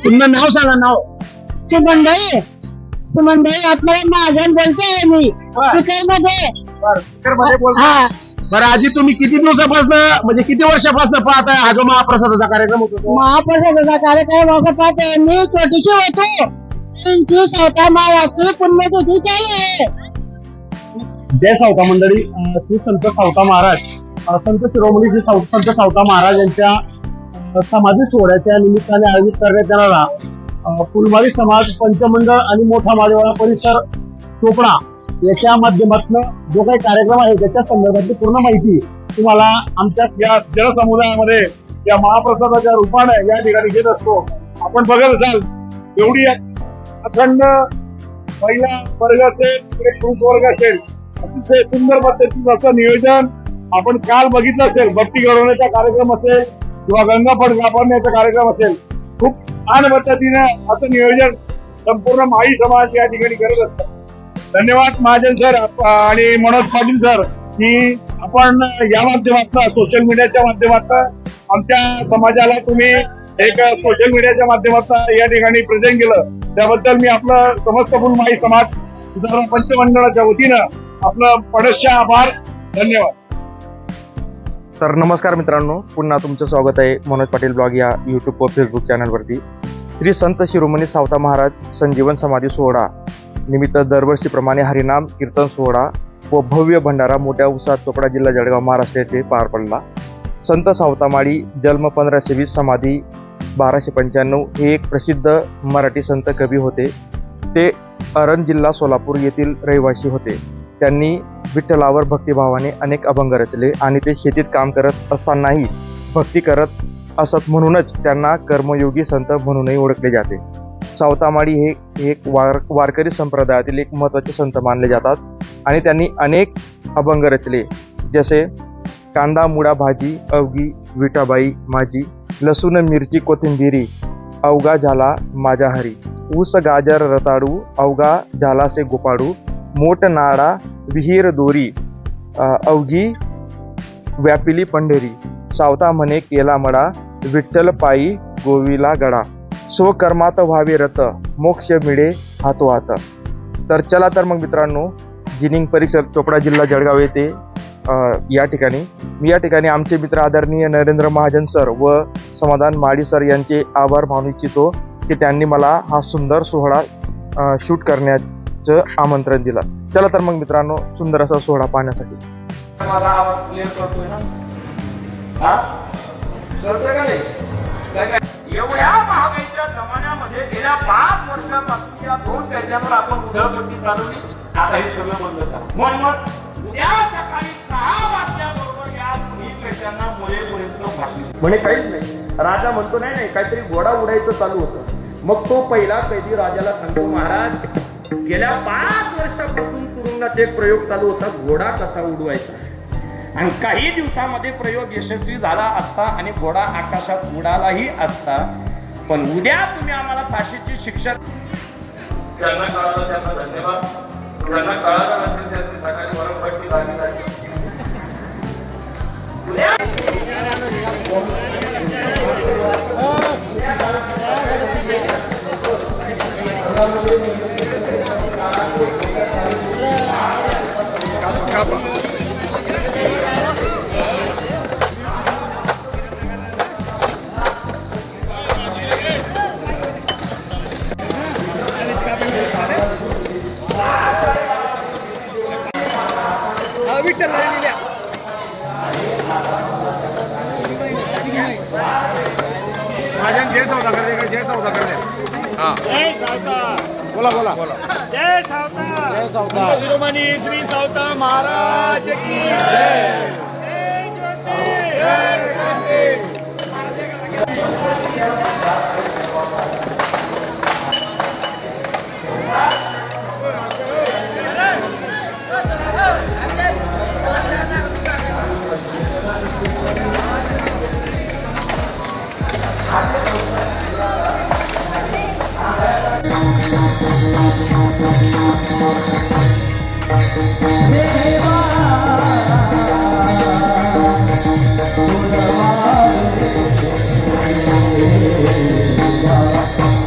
तुमचं नाव सांगा. नाव सुमन भाई आपल्याला महाजन बोलतोय मी मध्ये. बरं आजी, तुम्ही किती दिवसापासून म्हणजे किती वर्षापासून पाहताय हा जो महाप्रसादाचा कार्यक्रम होतो? महाप्रसादाचा कार्यक्रम असं पाहतोय मी छोटीशी होतो. त्यांची सावता महाराजची पुण्यतिथी आहे. जय सावता मंडळी. श्री संत सावता महाराज, संत शिरोमणी श्री संत सावता महाराज यांच्या समाधी सोहळ्याच्या निमित्ताने आयोजित करण्यात येणारा फुलमाळी समाज पंचमंडळ आणि मोठा माळेवाडा परिसर चोपडा याच्या माध्यमातून जो काही कार्यक्रम आहे त्याच्या संदर्भातली पूर्ण माहिती तुम्हाला आमच्या या जनसमुदायामध्ये या महाप्रसादाच्या रूपाने या ठिकाणी घेत असतो. आपण बघत असाल एवढी अखंड महिला वर्ग असेल, पुरुष वर्ग असेल, अतिशय सुंदर पद्धतीचं असं नियोजन आपण काल बघितलं असेल. भक्ती घडवण्याचा कार्यक्रम असेल किंवा गंगाफळ वापरण्याचा कार्यक्रम असेल, खूप छान पद्धतीने असं नियोजन संपूर्ण माळी समाज या ठिकाणी करत असतात. धन्यवाद महाजन सर आणि मनोज पाटील सर की आपण या माध्यमातून सोशल मीडियाच्या माध्यमातून आमच्या समाजाला तुम्ही एक सोशल मीडियाच्या माध्यमातून या ठिकाणी प्रेझेंट केलं. त्याबद्दल मी आपलं समस्त फुलमाळी समाज सुधारणा पंचमंडळाच्या वतीनं आपलं पडस्य आभार. धन्यवाद. तर नमस्कार मित्रांनो, पुन्हा तुमचं स्वागत आहे मनोज पाटील ब्लॉग या यूट्यूब व फेसबुक चॅनलवरती. श्री संत शिरोमणी सावता महाराज संजीवन समाधी सोहळा निमित्त दरवर्षीप्रमाणे हरिनाम कीर्तन सोहळा व भव्य भंडारा मोठ्या उत्साहात चोपडा जिल्हा जळगाव महाराष्ट्र येथे पार पडला. संत सावतामाळी जन्म 1520, समाधी 1295. हे एक प्रसिद्ध मराठी संत कवी होते. ते अरण जिल्हा सोलापूर येथील रहिवासी होते. त्यांनी विठ्ठलावर भक्तिभावाने अनेक अभंग रचले आणि ते शेतीत काम करत असतानाही भक्ती करत असत, म्हणूनच त्यांना कर्मयोगी संत म्हणूनही ओळखले जाते. सावतामाळी हे एक वारकरी संप्रदायातील एक महत्त्वाचे संत मानले जातात आणि त्यांनी अनेक अभंग रचले, जसे कांदा मुळा भाजी अवघी विठाबाई माझी, लसूण मिरची कोथिंबिरी अवघा झाला माझ्या हरी, ऊस गाजर रताळू अवघा झालासे गोपाळू, मोठ नाडा विहीर दोरी अवघी व्यापिली पंढरी, सावता म्हणे केला मडा विठ्ठल पायी गोविला गडा, स्वकर्मात व्हावे रत मोक्ष मिळे हातोहात. तर चला तर मग मित्रांनो, जिनिंग परिसर चोपडा जिल्हा जळगाव येथे या ठिकाणी आमचे मित्र आदरणीय नरेंद्र महाजन सर व समाधान माळी सर यांचे आभार मानू इच्छितो की त्यांनी मला हा सुंदर सोहळा शूट करण्याचं आमंत्रण दिलं. चला तर मग मित्रांनो, सुंदर असा सोहळा पाहण्यासाठी. माझा आवाज क्लिअर करतोय ना? हा करतोय का नाही? एवढ्या महागाईच्या जमान्यामध्ये गेल्या 5 वर्षापासून या 2 त्याच्यावर आपण उधळपट्टी चालवली. आता हे सगळं बंद करा. मग उद्या सकाळी 6 वाजल्याबरोबर या पेशांना मुलेपर्यंत भाषण म्हणे काहीच नाही. राजा म्हणतो नाही काहीतरी घोडा उडायचं चालू होतं. मग तो पहिला कैदी राजाला सांगतो, महाराज गेल्या 5 वर्षापासून तुरुंगात एक प्रयोग चालू होता, घोडा कसा उडवायचा. आणि काही दिवसामध्ये प्रयोग यशस्वी झाला असता आणि घोडा आकाशात उडालाही असता. पण उद्या तुम्ही आम्हाला फाशीची शिक्षा. त्यांना कळालं, त्यांना धन्यवाद. त्यांना कळालं नसेल त्याची सकाळी वरपट्टी झाली जाते. जय सावता कर, जय सावता कर. जय सावता. बोला बोला बोला. जय सावता. जय सावता. शिरोमणी श्री सावता महाराज की जय. जय ज्योती. जय क्रांती. Bye.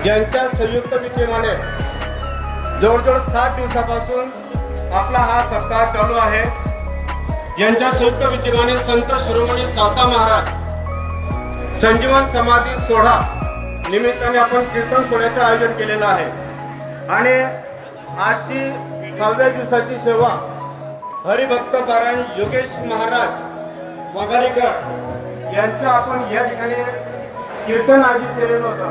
ज्यांच्या संयुक्त विद्यमाने जवळजवळ 7 दिवसापासून आपला हा सप्ताह चालू आहे, यांच्या संयुक्त विद्यमाने संत शिरोमणी सावता महाराज संजीवन समाधी सोहळा निमित्ताने आपण कीर्तन सोहळ्याचे आयोजन केलेलं आहे आणि आजची 6व्या दिवसाची सेवा हरिभक्त पारायण योगेश महाराज वाघाडीकर यांच्या आपण या ठिकाणी कीर्तन आयोजित केलेलं होतं।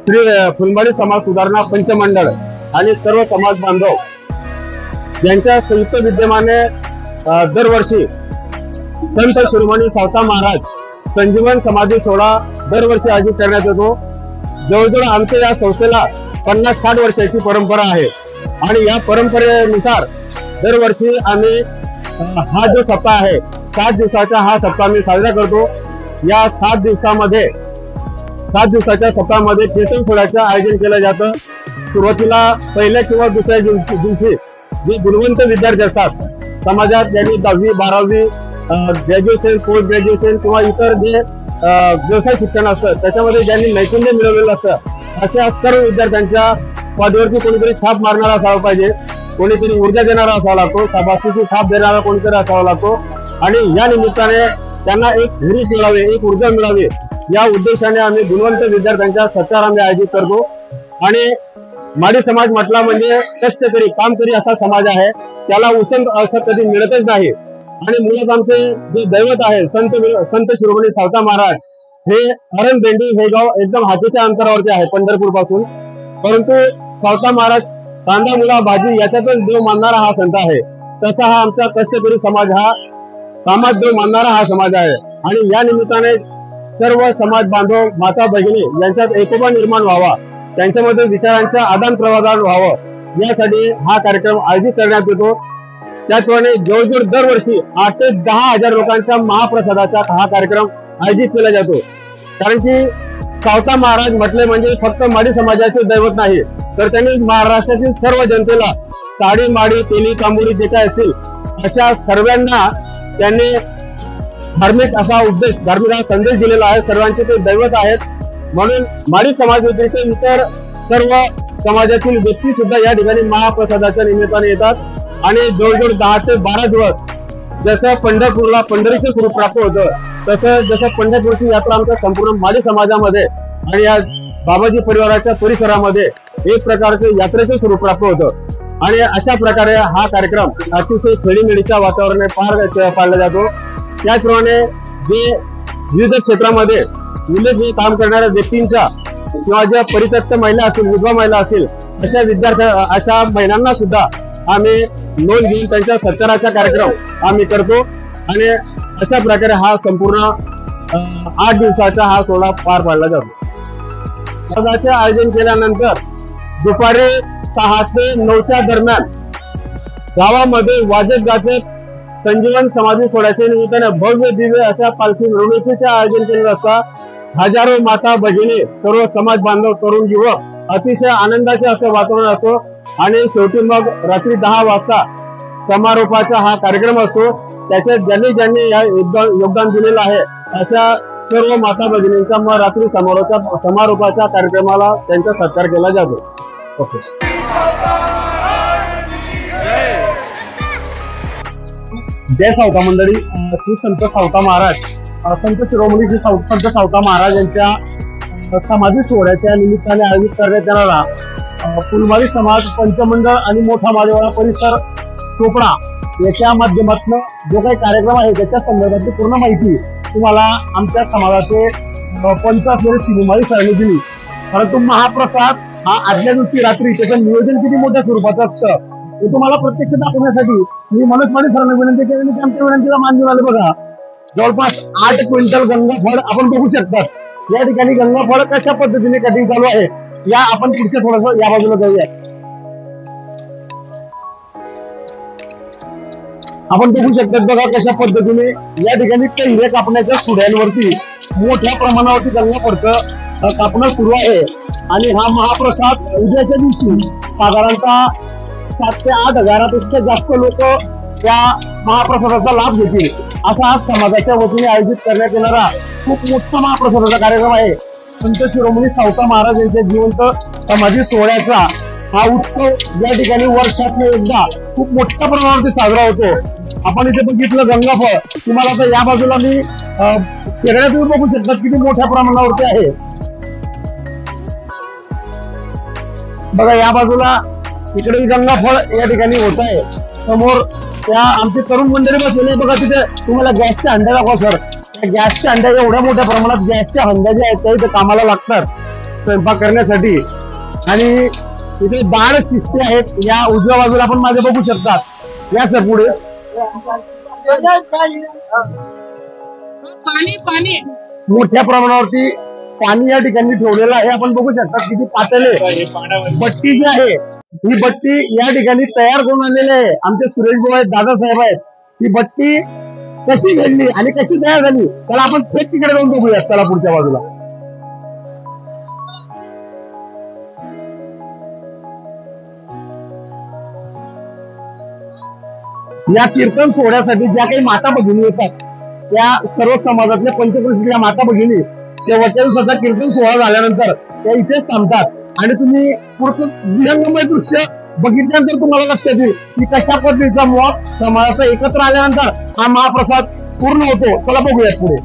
श्री फुलमाळी समाज सुधारणा पंचमंडळ आणि सर्व समाज बांधव यांच्या संयुक्त विद्यमाने दरवर्षी संत शिरोमणी सावता महाराज संजीवन समाधी सोहळा दरवर्षी आयोजित करण्यात येतो। जवळजवळ आमच्या या संस्थेला 50-60 वर्षाची परंपरा आहे आणि या परंपरेनुसार दरवर्षी आम्ही हा जो सप्ताह आहे 7 दिवसाचा हा सप्ताह आम्ही साजरा करतो। या 7 दिवसाच्या सप्ताहामध्ये कीर्तन सोहळ्याचं आयोजन केलं जातं। सुरुवातीला पहिल्या किंवा दुसऱ्या दिवशी जे गुणवंत विद्यार्थी असतात समाजात, ज्यांनी 10वी 12वी ग्रॅज्युएशन पोस्ट ग्रॅज्युएशन किंवा इतर जे व्यवसाय शिक्षण असतं त्याच्यामध्ये ज्यांनी नैपुण्य मिळवलेलं असतं अशा सर्व विद्यार्थ्यांच्या पदावरती कोणीतरी छाप मारणारा असावा पाहिजे, कोणीतरी ऊर्जा देणारा असावा लागतो, शाबासकीची छाप देणारा कोणीतरी असावा लागतो आणि या निमित्ताने त्यांना एक हुरूप मिळावे, एक ऊर्जा मिळावी या उद्देशाने आम्ही गुणवंत विद्यार्थ्यांचा सत्कार आम्ही आयोजित करतो। आणि माडी समाज म्हटला म्हणजे कष्टकरी कामकरी असा समाज आहे, त्याला उसंत असं कधी मिळतच नाही आणि मुळात आमचे जे दैवत आहे संत शिरोमणी सावता महाराज हे हरणबेंडी हे गाव एकदम हातीच्या अंतरावरती आहे पंढरपूर पासून, परंतु सावता महाराज कांदा मुळा भाजी याच्यातच देव मानणारा हा संत आहे। तसा हा आमचा कष्टकरी समाज हा कामात देव मानणारा हा समाज आहे आणि या निमित्ताने सर्व समाज बांधव माता भगिनी यांच्यात एकोपा निर्माण व्हावा, त्यांच्यामध्ये विचारांच्या आदान प्रदान व्हावं यासाठी हा कार्यक्रम आयोजित करण्यात येतो। त्याचप्रमाणे जवळजवळ दरवर्षी 8 ते 10 हजार लोकांच्या महाप्रसादाचा हा कार्यक्रम आयोजित केला जातो। कारण की सावता महाराज म्हटले म्हणजे फक्त माडी समाजाचे दैवत नाही, तर त्यांनी महाराष्ट्रातील सर्व जनतेला साडी माडी तेली तांबुडी जे काय असतील अशा सर्वांना त्यांनी धार्मिक असा उपदेश, धार्मिक हा संदेश दिलेला आहे। सर्वांचे ते दैवत आहेत म्हणून माडी समाज व्यतिरिक्त इतर सर्व समाजातील व्यक्ती सुद्धा या ठिकाणी महाप्रसादाच्या निमित्ताने येतात आणि जवळजवळ 10 ते 12 दिवस जसं पंढरपूरला पंढरीचं स्वरूप प्राप्त होतं तसं जसं पंढरपूरची यात्रा आमच्या संपूर्ण माडी समाजामध्ये आणि या बाबाजी परिवाराच्या परिसरामध्ये एक प्रकारचे यात्रेचे स्वरूप प्राप्त होतं आणि अशा प्रकारे हा कार्यक्रम अतिशय खेळीमेळीच्या वातावरणाने पार पाडला जातो। त्याचप्रमाणे जे विविध क्षेत्रामध्ये उल्लेखनीय काम करणाऱ्या व्यक्तींच्या किंवा ज्या परित्यक्त महिला असतील, विधवा महिला असतील अशा महिलांना सुद्धा आम्ही नोंद घेऊन त्यांच्या सत्काराचा कार्यक्रम आम्ही करतो आणि अशा प्रकारे हा संपूर्ण 8 दिवसाचा हा सोहळा पार पाडला जातो। स्पर्धाचे आयोजन केल्यानंतर दुपारी 6 ते 9च्या दरम्यान गावामध्ये वाजत गाजत संजीवन समाधी सोहळ्याच्या निमित्ताने भव्य दिव्य अशा पालखी मिरवणुकीचे आयोजन केलेलं असता। हजारो माता भगिनी सर्व समाज बांधव तरुण युवक अतिशय आनंदाचे असं वातावरण असतो आणि शेवटी मग रात्री 10 वाजता समारोपाचा हा कार्यक्रम असतो। त्याच्यात ज्यांनी या योगदान दिलेलं आहे अशा सर्व माता भगिनींचा मग रात्री समारोपाच्या कार्यक्रमाला त्यांचा सत्कार केला जातो। ओके, जय सावता मंडळी। श्री संत सावता महाराज संत शिरोमणी संत सावता महाराज यांच्या समाधी सोहळ्याच्या निमित्ताने आयोजित करण्यात येणारा फुलमाळी समाज पंचमंडळ आणि मोठा मादेवाडा परिसर चोपडा याच्या माध्यमातून जो काही कार्यक्रम आहे त्याच्या संदर्भातली पूर्ण माहिती तुम्हाला आमच्या समाजाचे पंच असलेले शिवमाळी सरांनी दिली। परंतु महाप्रसाद हा आदल्या दिवशी रात्री त्याचं नियोजन किती मोठ्या स्वरूपाचं असतं हे तुम्हाला प्रत्यक्ष दाखवण्यासाठी मी मनोज पाटील सरांना विनंती केली आणि आमच्या विनंतीला मान देऊन आले। बघा, जवळपास 8 क्विंटल गंगाफळ आपण बघू शकतात। या ठिकाणी गंगाफळ कशा पद्धतीने कटिंग चालू आहे या आपण पुढच्या थोडंसं या बाजूला जाऊया। आपण बघू शकतात बघा कशा पद्धतीने या ठिकाणी कैऱ्या कापण्याच्या सुड्यांवरती मोठ्या प्रमाणावरती गंगाफळचं कापणं सुरू आहे आणि हा महाप्रसाद उद्याच्या दिवशी साधारणतः 7 ते 8 हजारापेक्षा जास्त लोक त्या महाप्रसादाचा लाभ घेतील असा आज समाजाच्या वतीने आयोजित करण्यात येणारा खूप मोठा महाप्रसादाचा कार्यक्रम आहे. संत शिरोमणी सावता महाराज यांच्या जिवंत समाधी सोहळ्याचा हा उत्सव या ठिकाणी वर्षातून एकदा खूप मोठ्या प्रमाणावरती साजरा होतो. आपण इथे बघितलं गंगाफळ, तुम्हाला आता या बाजूला मी शेगड्या तुम्ही बघू शकतात किती मोठ्या प्रमाणावरती आहे. बघा या बाजूला इकडे गंगाफळ या ठिकाणी होत आहे. समोर त्या आमची तरुण मंडळी बसलेली बघा, तिथे तुम्हाला गॅसच्या हंड्या दाखवा सर. त्या गॅसच्या हंड्या एवढ्या मोठ्या प्रमाणात गॅसच्या हंड्या ज्या आहेत त्या इथे कामाला लागतात स्वयंपाक करण्यासाठी. आणि इथे दाळ शिस्ते आहेत. या उजव्या बाजूला आपण माझे बघू शकतात. या सर पुढे पाणी मोठ्या प्रमाणावरती पाणी या ठिकाणी ठेवलेलं आहे. आपण बघू शकता किती पातळे बट्टी जी आहे ही बट्टी या ठिकाणी तयार करून आणलेली आहे. आमचे सुरेश भाऊ आहेत, दादासाहेब आहेत. ही बट्टी कशी घडली आणि कशी तयार झाली त्याला आपण थेट तिकडे जाऊन बघूया. चला पुढच्या बाजूला. या कीर्तन सोहळ्यासाठी ज्या काही माता भगिनी येतात त्या सर्व समाजातल्या पंचक्रोशीतल्या माता भगिनी शेवटच्या दिवसाचा कीर्तन सोहळा झाल्यानंतर त्या इथेच थांबतात आणि तुम्ही पुढचं विहंगमय दृश्य बघितल्यानंतर तुम्हाला लक्षात येईल की कशा पद्धतीचा मॉप समाजाचा एकत्र आल्यानंतर हा महाप्रसाद पूर्ण होतो. चला बघूयात पुढे.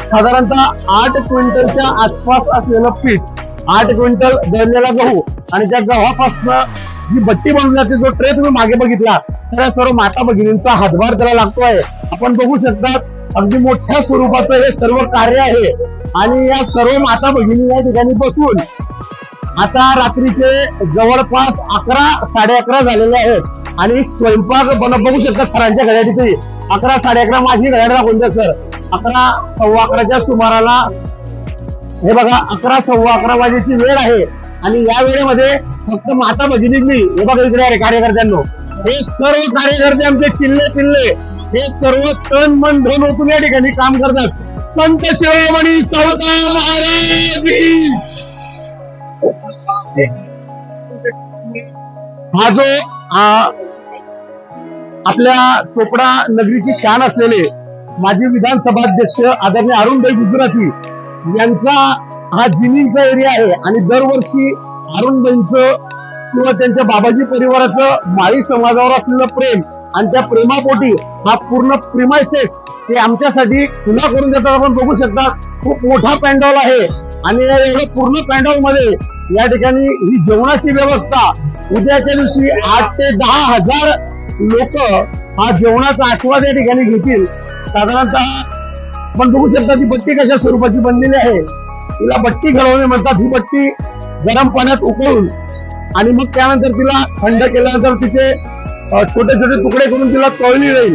साधारणतः 8 क्विंटलच्या आसपास असलेलं पीठ, 8 क्विंटल दळलेला गहू आणि त्या गव्हापासून जी बट्टी बनवली जाते, जो ट्रे तुम्ही मागे बघितला, त्या सर्व माता भगिनींचा हातभार त्याला लागतोय. आपण बघू शकता अगदी मोठ्या स्वरूपाचं हे सर्व कार्य आहे. आणि या सर्व माता भगिनी या ठिकाणी बसून आता रात्रीचे जवळपास 11, 11:30 झालेले आहेत आणि स्वयंपाक बघू शकता सरांच्या घड्या तिथे 11, 11:30 माझी घड्याळ दाखवून द्या सर. 11, 11:15च्या सुमाराला हे बघा 11, 11:15 वाजेची वेळ आहे. आणि या वेळेमध्ये फक्त माता भगिनींनी हे बघा इकडे आहे कार्यकर्त्यांनो, हे सर्व कार्यकर्ते आमचे चिल्ले हे सर्व तन मन धन ओतून या ठिकाणी काम करतात. संत शिरोमणी सावता महाराज की. हा जो आपल्या चोपडा नगरीची शान असलेले माजी विधानसभा अध्यक्ष आदरणीय अरुणभाई गुजराती यांचा हा जिनिंगचा एरिया आहे. आणि दरवर्षी अरुणभाईंचं किंवा त्यांच्या बाबाजी परिवाराचं माळी समाजावर असलेलं प्रेम आणि त्या प्रेमापोटी हा पूर्ण प्रिमायसेस ते आमच्यासाठी खुला करून देतात. आपण बघू शकता खूप मोठा पॅन्डॉल आहे आणि एवढं पूर्ण पॅन्डॉल मध्ये या ठिकाणी ही जेवणाची व्यवस्था उद्याच्या दिवशी 8 ते 10 हजार लोक हा जेवणाचा आस्वाद या ठिकाणी घेतील. साधारणतः आपण बघू शकता ती बट्टी कशा स्वरूपाची बनलेली आहे. तिला बट्टी घडवणे म्हणतात. ही बट्टी गरम पाण्यात उकळून आणि मग त्यानंतर तिला थंड केल्यानंतर तिचे छोटे छोटे तुकडे करून तिला तळली जाईल.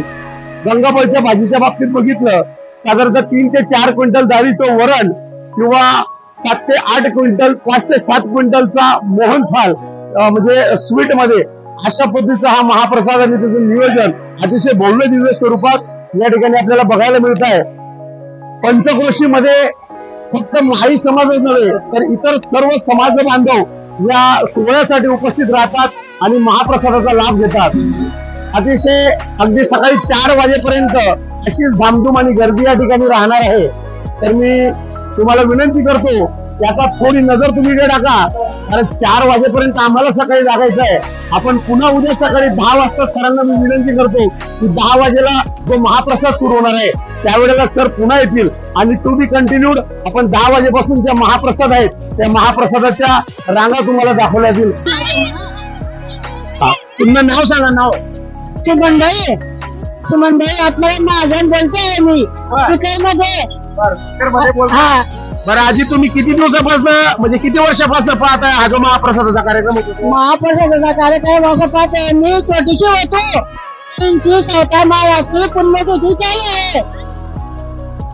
गंगाफळच्या भाजीच्या बाबतीत बघितलं साधारणतः 3 ते 4 क्विंटल डाळीचं वरण किंवा 7 ते 8 क्विंटल 5 ते 7 क्विंटलचा मोहनथाल म्हणजे स्वीट मध्ये अशा पद्धतीचा हा महाप्रसाद आणि त्याचं नियोजन अतिशय भव्य दिव्य स्वरूपात या ठिकाणी आपल्याला बघायला मिळत आहे. पंचक्रोशी मध्ये फक्त माळी समाजच नव्हे तर इतर सर्व समाज बांधव या सोहळ्यासाठी उपस्थित राहतात आणि महाप्रसादाचा लाभ घेतात. अतिशय अगदी सकाळी 4 वाजेपर्यंत अशीच धामधूम आणि गर्दी या ठिकाणी राहणार आहे. तर मी तुम्हाला विनंती करतो की आता थोडी नजर तुम्ही टाका, कारण 4 वाजेपर्यंत आम्हाला सकाळी जागायचं आहे. आपण पुन्हा उद्या सकाळी 10 वाजता सरांना मी विनंती करतो की 10 वाजेला जो महाप्रसाद सुरू होणार आहे त्यावेळेला सर पुन्हा येतील आणि टू बी कंटिन्यूड आपण 10 वाजेपासून ज्या महाप्रसाद आहेत त्या महाप्रसादाच्या रांगा तुम्हाला दाखवल्या जातील. तुमचं नाव सांगा. नाव सुमनभाई आत्माराम महाजन बोलतोय मी मध्ये. बरं आजी तुम्ही किती दिवसापासून म्हणजे किती वर्षापासून पाहताय हा जो महाप्रसादाचा कार्यक्रम होतो? महाप्रसादाचा कार्यक्रम असं पाहतोय मी छोटीशी होतो. त्यांची सावता महाराजची पुण्यतिथी चालू आहे.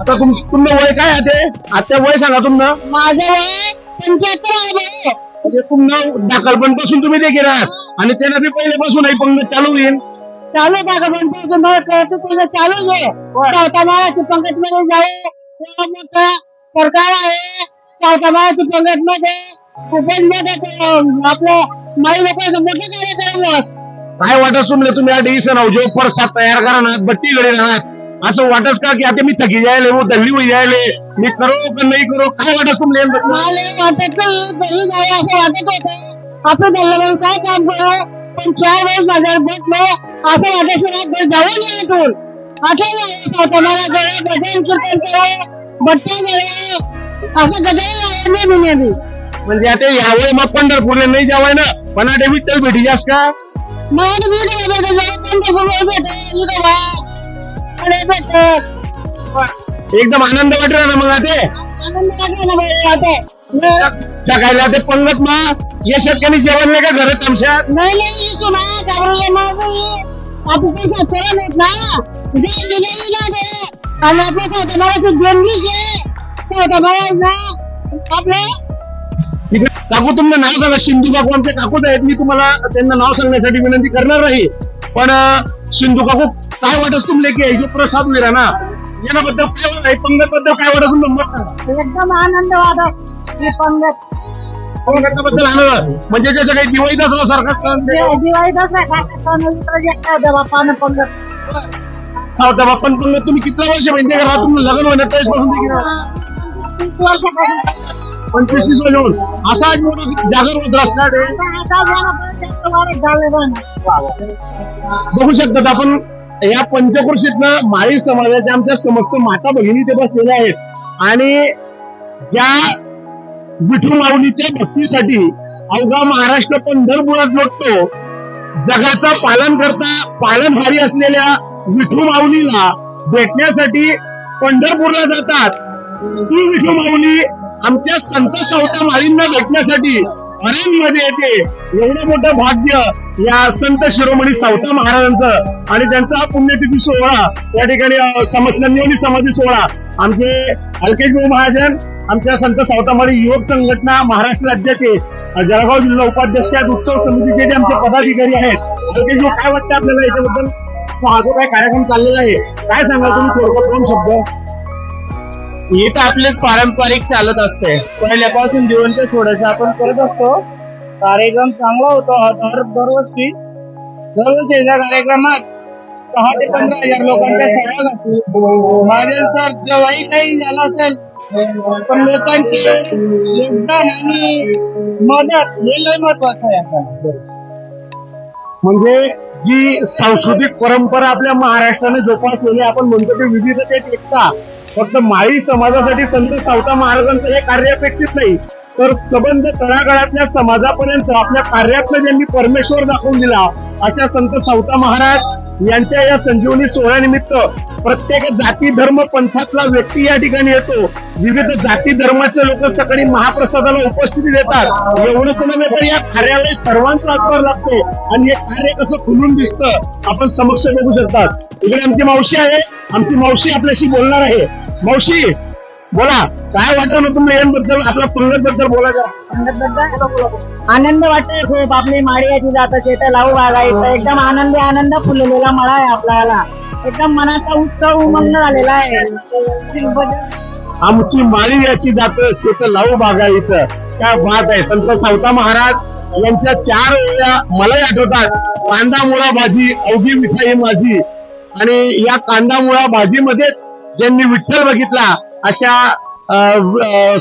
आता तुमचं वय काय आहे? आता वय सांगा तुमचं. माझं वय 75 आहे भाऊ. म्हणजे तुमनं दाखलपणपासून तुम्ही ते गेलात आणि त्यांना बी पहिल्यापासून नाही पंगत चालू होईल. चालू का म्हणतो मला कळतं तुझं चालूच आहे. चौथा माळाची पंगत मध्ये जाऊ, मोठा प्रकार आहे चौथा माळाची पंगत मध्ये. खूपच मोठं आपलं माई लोकांचं मोठं कार्यक्रम आहे. काय वाटत तुमले तुम्ही या डिव्हिजन जो प्रसाद तयार करणार बट्टी गडी राहणार असं वाटत का की आता मी थकी जायले वो दल्ली होई जायले मी करो का नाही करो काय वाटत तुमले? मला वाटत घरी जावं असं वाटत होतं. आपण दल्ल्यामध्ये काय काम करू पण 4 वेळेस माझ्यावर बसलो असं वाटायचं जाऊ नये इथून. आठवलं चौथा माळा जवळ भजन कीर्तन करावं बट्ट्या जवळ असं गजानन नेहमी. म्हणजे आता यावेळी मग पंढरपूरला नाही जावाय ना पण आता विठ्ठल भेटी जास का? मग मी पंढरपूर भेट एकदम आनंद वाटला ना मग आता आनंद वाटला ना. सकाळी ते पंगत मा या शेतकरी जेवण नाही का घरात आमच्या? नाही येतो ना घाबरले माझी आपण पैसा सरळ नाहीत ना जे दिलेली ना ते आणि आपल्या चौथा माळाची देणगीच आहे. चौथा माळा ना आपलं काकू तुमचं नाव सांगा. सिंधू काकू आमचे काकूच आहेत. मी तुम्हाला त्यांना नाव सांगण्यासाठी विनंती करणार नाही पण सिंधू काकू काय वाटत तुमले की जो प्रसाद मिळा ना याबद्दल काय वाटत पंगत बद्दल काय वाटत तुमचं? एकदम आनंद वाटत ही पंगत पंगताबद्दल आनंद म्हणजे जसं काही दिवाळीत असलं सारखं दिवाळीत बापानं पंगत सावता बाप्पा पंगत तुम्ही किती वर्ष म्हणजे का तुम्ही लग्न होण्यात त्यापासून 25 वर्ष होऊन असा आज मोठा जागर होत असणार बघू शकतात आपण. या पंचक्रोशीतनं माळी समाजाच्या आमच्या समस्त माता भगिनी ते बसलेल्या आहेत आणि ज्या विठू माऊलीच्या भक्तीसाठी अवघा महाराष्ट्र पंढरपुरात लोटतो. जगाचा पालनहारी असलेल्या विठू माऊलीला भेटण्यासाठी पंढरपूरला जातात. ती विठू माऊली आमच्या संत सावता माळींना भेटण्यासाठी अरणमध्ये येते. एवढं मोठं भाग्य या संत शिरोमणी सावता महाराजांचं आणि त्यांचा पुण्यतिथी सोहळा या ठिकाणी संजीवनी समाधी सोहळा आमचे अलकेश भाऊ महाजन आमच्या संत सावता माळी युवक संघटना महाराष्ट्र राज्याचे जळगाव जिल्हा उपाध्यक्ष उत्सव समितीचे जे आमचे पदाधिकारी आहेत. अलकेश भाऊ काय वाटतं आपल्याला याच्याबद्दल? हा जो काय कार्यक्रम चाललेला आहे काय सांगाल तुम्ही थोडक्यात 2 शब्द? हे तर आपले पारंपरिक चालत असते पहिल्यापासून जिवंत थोडंसं आपण करत असतो. कार्यक्रम चांगला होता दरवर्षीच्या कार्यक्रमात 10 ते 15 हजार लोकांचा सहभाग असतो. माझ्या सर जेव्हाही काही झालं असेल पण लोकांचे योगदान आणि मदत हे लय महत्वाचं आहे. म्हणजे जी सांस्कृतिक परंपरा आपल्या महाराष्ट्राने जोपासलेली आपण म्हणतो की विविधतेत एकता. फक्त माळी समाजासाठी संत सावता महाराजांचं हे कार्य अपेक्षित नाही तर सबंध तळागाळातल्या समाजापर्यंत आपल्या कार्यातलं ज्यांनी परमेश्वर दाखवून दिला अशा संत सावता महाराज यांच्या या संजीवनी सोहळ्यानिमित्त प्रत्येक जाती धर्म पंथातला व्यक्ती या ठिकाणी येतो. विविध जाती धर्माचे लोक सकाळी महाप्रसादाला उपस्थिती देतात. एवढंच नव्हे तर या कार्याला सर्वांचा हातभार लागतो आणि हे कार्य कसं खुलून दिसतं आपण समक्ष बघू शकतात. इकडे आमची मावशी आहे. आमची मावशी आपल्याशी बोलणार आहे. मावशी बोला काय वाटतं ना तुम्ही यांबद्दल आपल्या पंगत बद्दल बोला का? आनंद वाटतोय खूप. आपली माळीयाची जाताची तर लावू बागायचं एकदम आनंद फुललेला मळा आहे आपल्याला. एकदम मनाचा उत्सव उमंग झालेला आहे. आमची माळी याची जात शेत लावू बागा इथं काय बात आहे. संत सावता महाराज यांच्या 4 वेळा मलाही आठवतात. कांदा मुळा भाजी अवघी मिठाई माझी आणि या कांदा मुळा भाजी मध्येच ज्यांनी विठ्ठल बघितला अशा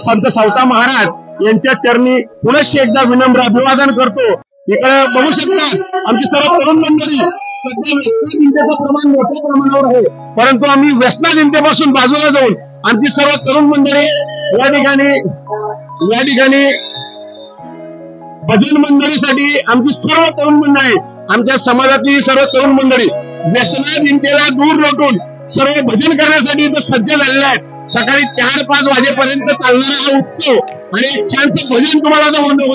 संत सावता महाराज यांच्या चरणी पुनश्च एकदा विनम्र अभिवादन करतो. इकडे बघू शकता आमची सर्व तरुण मंडळी सध्या व्यसनाधीनतेचं प्रमाण मोठ्या प्रमाणावर आहे परंतु आम्ही व्यसनाधीनतेपासून बाजूला जाऊन आमची सर्व तरुण मंडळी या ठिकाणी भजन मंडळीसाठी आमची सर्व तरुण मंडळी आमच्या समाजातली सर्व तरुण मंडळी व्यसनाधीनतेला दूर लोटून सर्व भजन करण्यासाठी इथं सज्ज झालेले आहेत. सकाळी 4-5 वाजेपर्यंत चालणारा हा उत्सव आणि एक छानसं भजन तुम्हाला आता म्हणतो.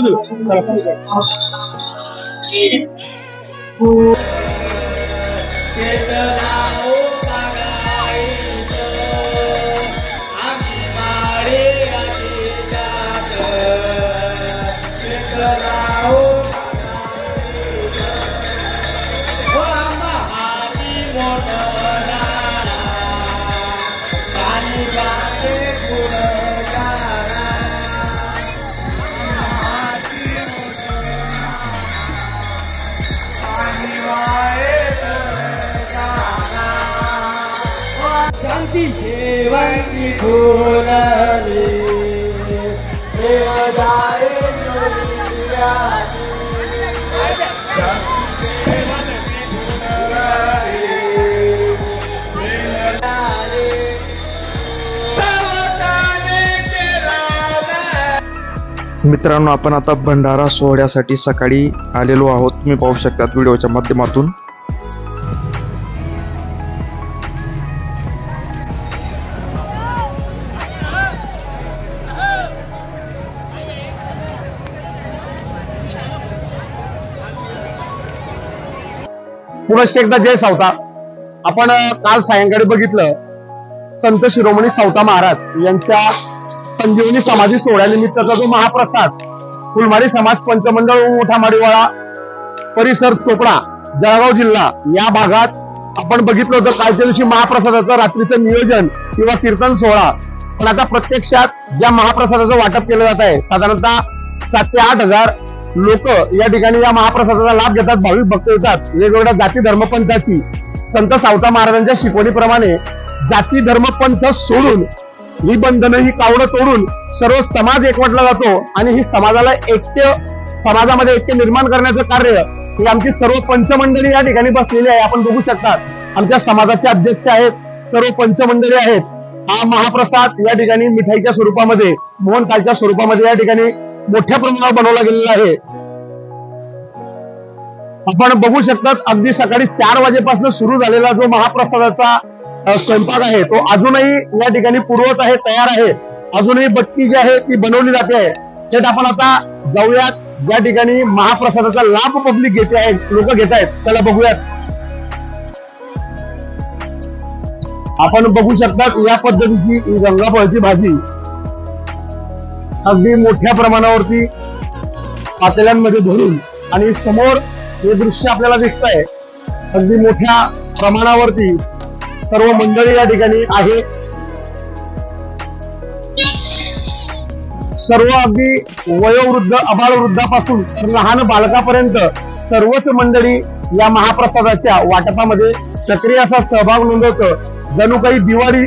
तुझी शेवंती फुलली देवदारे मित्रांनो, आपण आता भंडारा सोहळ्यासाठी सकाळी आलेलो आहोत. तुम्ही पाहू शकता व्हिडिओच्या माध्यमातून. पुनश्च एकदा जय सावता. आपण काल सायंकाळी बघितलं संत शिरोमणी सावता महाराज यांच्या संजीवनी समाधी सोहळ्यानिमित्ताचा जो महाप्रसाद फुलमारी समाज पंचमंडळ मोठा माडीवाळा परिसर चोपडा जळगाव जिल्हा या भागात आपण बघितलं होतं. कालच्या दिवशी महाप्रसादाचं रात्रीचं नियोजन किंवा कीर्तन सोहळा. पण आता प्रत्यक्षात ज्या महाप्रसादाचं वाटप केलं जात आहे साधारणतः 7 ते 8 हजार लोक या ठिकाणी या महाप्रसादाचा लाभ घेतात. भाविक भक्त येतात. वेगवेगळ्या जाती धर्मपंथाची संत सावता महाराजांच्या शिकवणीप्रमाणे जाती धर्मपंथ सोडून ही बंधनं ही कावडं तोडून सर्व समाज एकवटला जातो आणि ही समाजामध्ये ऐक्य निर्माण करण्याचं कार्य ही आमची सर्व पंचमंडळी या ठिकाणी बसलेली आहे. आपण बघू शकता आमच्या समाजाचे अध्यक्ष आहेत, सर्व पंचमंडळी आहेत. हा महाप्रसाद या ठिकाणी मिठाईच्या स्वरूपामध्ये मोहनथाळच्या स्वरूपामध्ये या ठिकाणी मोठ्या प्रमाणावर बनवला गेलेला आहे. आपण बघू शकतात अगदी सकाळी 4 वाजेपासून सुरू झालेला जो महाप्रसादाचा स्वयंपाक आहे तो अजूनही या ठिकाणी पूर्वत आहे, तयार आहे. अजूनही बट्टी जी आहे ती बनवली जाते आहे. थेट आपण आता जाऊयात ज्या ठिकाणी महाप्रसादाचा लाभ पब्लिक घेते आहे, लोक घेत आहेत, त्याला बघूयात. आपण बघू शकतात या पद्धतीची गंगाफळाची भाजी अगदी मोठ्या प्रमाणावरती पातेल्यांमध्ये भरून आणि समोर हे दृश्य आपल्याला दिसत आहे. अगदी मोठ्या प्रमाणावरती सर्व मंडळी या ठिकाणी आहे. सर्व अगदी वयोवृद्ध अबालवृद्धापासून लहान बालकापर्यंत सर्वच मंडळी या महाप्रसादाच्या वाटपामध्ये सक्रिय असा सहभाग नोंदवतं. जणू काही दिवाळी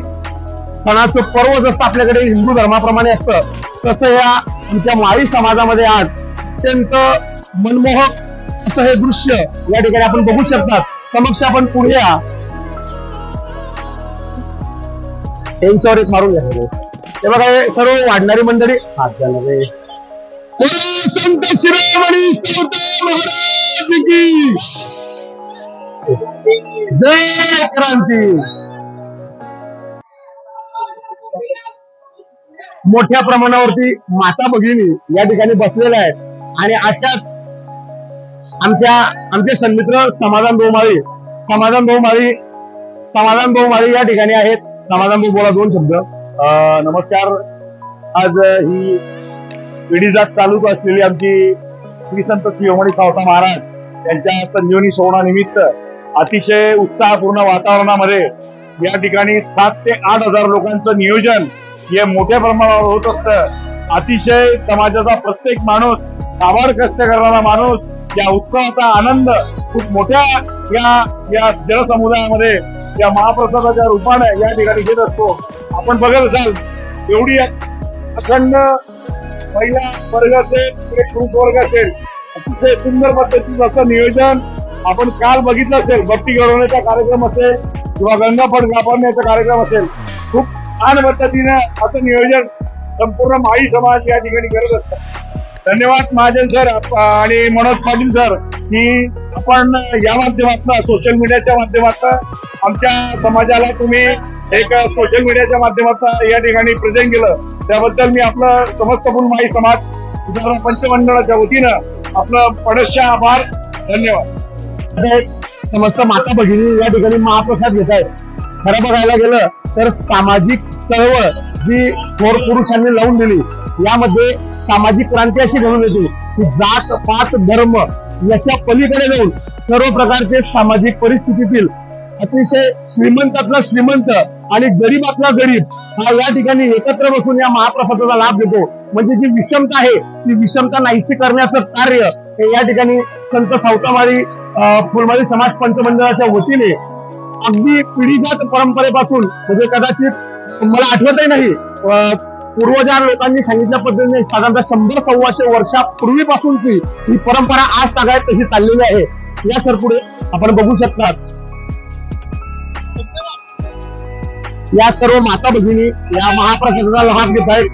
सणाचं पर्व जसं आपल्याकडे हिंदू धर्माप्रमाणे असतं तसं या आमच्या माळी समाजामध्ये आज अत्यंत मनमोहक असं हे दृश्य या ठिकाणी आपण बघू शकतात. समक्ष आपण पुढे या यांच्यावर एक मारून घ्या. हे बघा हे सर्व वाढणारी मंडळी हात झाले. संत शिरोमणी सावता महाराज की जय क्रांती. मोठ्या प्रमाणावरती माता भगिनी या ठिकाणी बसलेल्या आहेत आणि अशाच आमचे सन्मित्र समाधान भाऊ माळी या ठिकाणी आहेत. समाधान भाऊ बोला 2 शब्द. नमस्कार. आज ही पिढीजात चालूच असलेली आमची श्री संत शिरोमणी सावता महाराज यांच्या संजीवनी सोहळ्यानिमित्त अतिशय उत्साहपूर्ण वातावरणामध्ये या ठिकाणी 7 ते 8 हजार लोकांचं नियोजन हे मोठ्या प्रमाणावर होत असतं. अतिशय समाजाचा प्रत्येक माणूस काबाड कष्ट करणारा माणूस या उत्सवाचा आनंद खूप मोठ्या या जनसमुदायामध्ये या महाप्रसादाच्या रूपाने या ठिकाणी घेत असतो. आपण बघत असाल एवढी अखंड महिला वर्ग असेल, पुरुष वर्ग असेल, अतिशय सुंदर पद्धतीचं असं नियोजन आपण काल बघितलं असेल. बत्ती घडवण्याचा कार्यक्रम असेल किंवा गंगाफळ कापण्याचा कार्यक्रम असेल, खूप छान पद्धतीने असं नियोजन संपूर्ण माळी समाज या ठिकाणी करत असतात. धन्यवाद महाजन सर आणि मनोज पाटील सर की आपण या माध्यमातून सोशल मीडियाच्या माध्यमातून आमच्या समाजाला तुम्ही एक सोशल मीडियाच्या माध्यमातून या ठिकाणी प्रेझेंट केलं. त्याबद्दल मी आपलं समस्त फुलमाळी समाज सुधारणा पंचमंडळाच्या वतीनं आपलं पडस्य आभार. धन्यवाद. समस्त माता भगिनी या ठिकाणी महाप्रसाद घेत आहेत. खरं बघायला गेलं तर सामाजिक चळवळ जी थोर पुरुषांनी लावून दिली यामध्ये सामाजिक क्रांती अशी घडून येते की जात पात धर्म याच्या पलीकडे जाऊन सर्व प्रकारचे सामाजिक परिस्थितीतील अतिशय श्रीमंतातला श्रीमंत आणि गरीबातला गरीब हा या ठिकाणी एकत्र बसून या महाप्रसादाचा लाभ घेतो. म्हणजे जी विषमता आहे ती विषमता नाहीशी करण्याचं कार्य हे या ठिकाणी संत सावतामाळी फुलमाळी समाज पंचमंडळाच्या वतीने अगदी पिढीजात परंपरेपासून म्हणजे कदाचित मला आठवतही नाही पूर्वजा लोकांनी सांगितल्या पद्धतीने साधारणतः 100-125 वर्षापूर्वीपासूनची ही परंपरा आज तागायत तशी चाललेली आहे. या सर पुढे आपण बघू शकतात या सर्व माता भगिनी या महाप्रसादाचा लाभ घेत आहेत.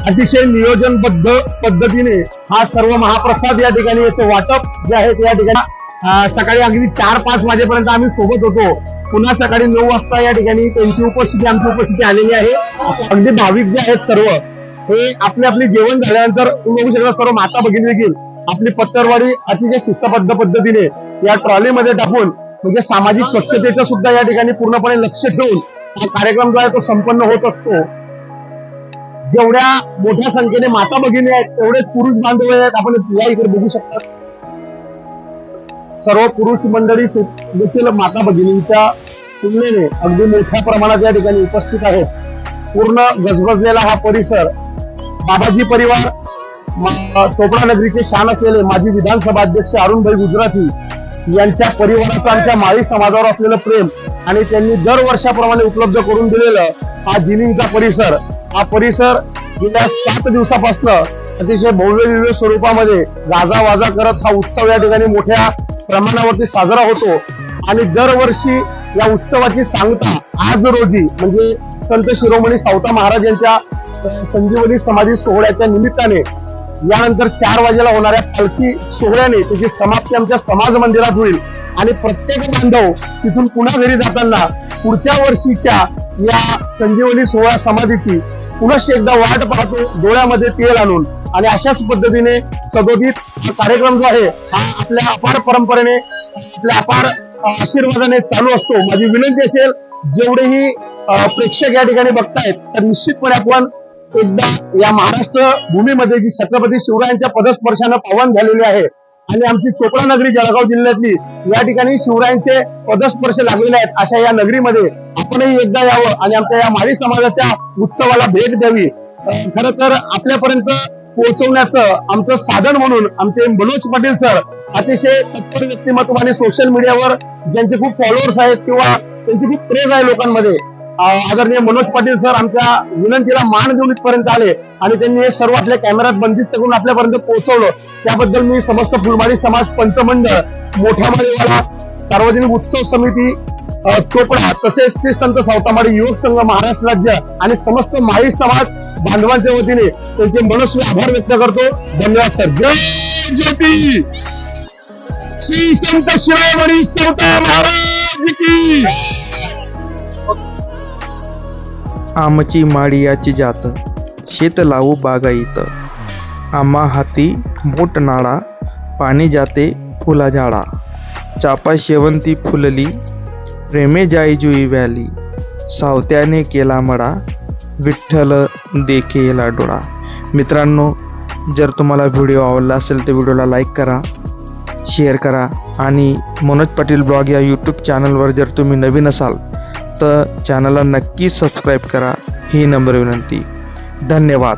अतिशय नियोजनबद्ध पद्धतीने हा सर्व महाप्रसाद या ठिकाणी याचे वाटप जे आहे ते या ठिकाणी सकाळी अगदी 4-5 वाजेपर्यंत आम्ही सोबत होतो. पुन्हा सकाळी 9 वाजता या ठिकाणी त्यांची उपस्थिती आमची उपस्थिती आलेली आहे. अगदी भाविक जे आहेत सर्व हे आपली जेवण झाल्यानंतर तुम्ही बघू शकता सर्व माता भगिनी देखील आपली पत्तरवाडी अतिशय शिस्तबद्ध पद्धतीने या ट्रॉलीमध्ये टाकून म्हणजे सामाजिक स्वच्छतेचं सुद्धा या ठिकाणी पूर्णपणे लक्ष ठेवून हा कार्यक्रम जो आहे तो संपन्न होत असतो. जेवढ्या मोठ्या संख्येने माता भगिनी आहेत तेवढेच पुरुष बांधव आहेत. आपण या इकडे बघू शकता सर्व पुरुष मंडळी देखील माता भगिनींच्या तुलनेने अगदी मोठ्या प्रमाणात या ठिकाणी उपस्थित आहेत. पूर्ण गजबजलेला हा परिसर बाबाजी परिवार चोपडा नगरीचे शान असलेले माजी विधानसभा अध्यक्ष अरुणभाई गुजराती यांच्या परिवाराचं आमच्या माळी समाजावर असलेलं प्रेम आणि त्यांनी दरवर्षाप्रमाणे उपलब्ध करून दिलेलं हा जिनिंगचा परिसर हा परिसर गेल्या 7 दिवसापासून अतिशय भव्य दिव्य स्वरूपामध्ये गाजावाजा करत हा उत्सव या ठिकाणी मोठ्या प्रमाणावरती साजरा होतो. आणि दरवर्षी या उत्सवाची सांगता आज रोजी म्हणजे संत शिरोमणी सावता महाराज यांच्या संजीवनी समाधी सोहळ्याच्या निमित्ताने यानंतर 4 वाजेला होणाऱ्या पालखी सोहळ्याने त्याची समाप्ती आमच्या समाज मंदिरात होईल. आणि प्रत्येक बांधव तिथून पुन्हा घरी जाताना पुढच्या वर्षीच्या या संजीवनी सोहळा समाधीची पुन्हा एकदा वाट पाहतो डोळ्यामध्ये तेल आणून. आणि अशाच पद्धतीने सदोदित कार्यक्रम जो आहे हा आपल्या अपार परंपरेने आपल्या अपार आशीर्वादाने चालू असतो. माझी विनंती असेल जेवढेही प्रेक्षक या ठिकाणी बघतायत तर निश्चितपणे आपण एकदा या महाराष्ट्र भूमीमध्ये जी छत्रपती शिवरायांच्या पदस्पर्शानं पावन झालेली आहे आणि आमची चोपडा नगरी जळगाव जिल्ह्यातली या ठिकाणी शिवरायांचे पदस्पर्श लागलेले आहेत अशा या नगरीमध्ये आपणही एकदा यावं आणि आमच्या या माळी समाजाच्या उत्सवाला भेट द्यावी. खरं तर आपल्यापर्यंत पोहोचवण्याचं आमचं साधन म्हणून आमचे मनोज पाटील सर अतिशय तत्पर व्यक्तिमत्व आणि सोशल मीडियावर ज्यांचे खूप फॉलोअर्स आहेत किंवा त्यांची खूप क्रेज आहे लोकांमध्ये आदरणीय मनोज पाटील सर आमच्या विनंतीला मान देऊन इथपर्यंत आले आणि त्यांनी हे सर्व आपल्या कॅमेऱ्यात बंदिस्त करून आपल्यापर्यंत पोहोचवलं. त्याबद्दल मी समस्त फुलमाळी समाज पंचमंडळ मोठ्या माळीवाला सार्वजनिक उत्सव समिती चोपडा तसेच श्री संत सावतामाळी युवक संघ महाराष्ट्र राज्य आणि समस्त माळी समाज बांधवांच्या वतीने त्यांचे मनस्वी आभार व्यक्त करतो. धन्यवाद सर. जय ज्योती श्री संत शिरोमणी सावता महाराज की. आमची माळियाची जात शेत लावू बागायत आम्हा हाती मोठ नाळा पाणी जाते फुला झाडा चापा शेवंती फुलली प्रेमे जाई जुई व्याली सावत्याने केला मडा विठ्ठल देखेला डोळा. मित्रांनो जर तुम्हाला व्हिडिओ आवडला असेल तर व्हिडिओला लाईक करा शेअर करा आणि मनोज पाटील ब्लॉग या यूट्यूब चॅनलवर जर तुम्ही नवीन असाल तर चॅनलला नक्की सबस्क्राईब करा ही नम्र विनंती. धन्यवाद.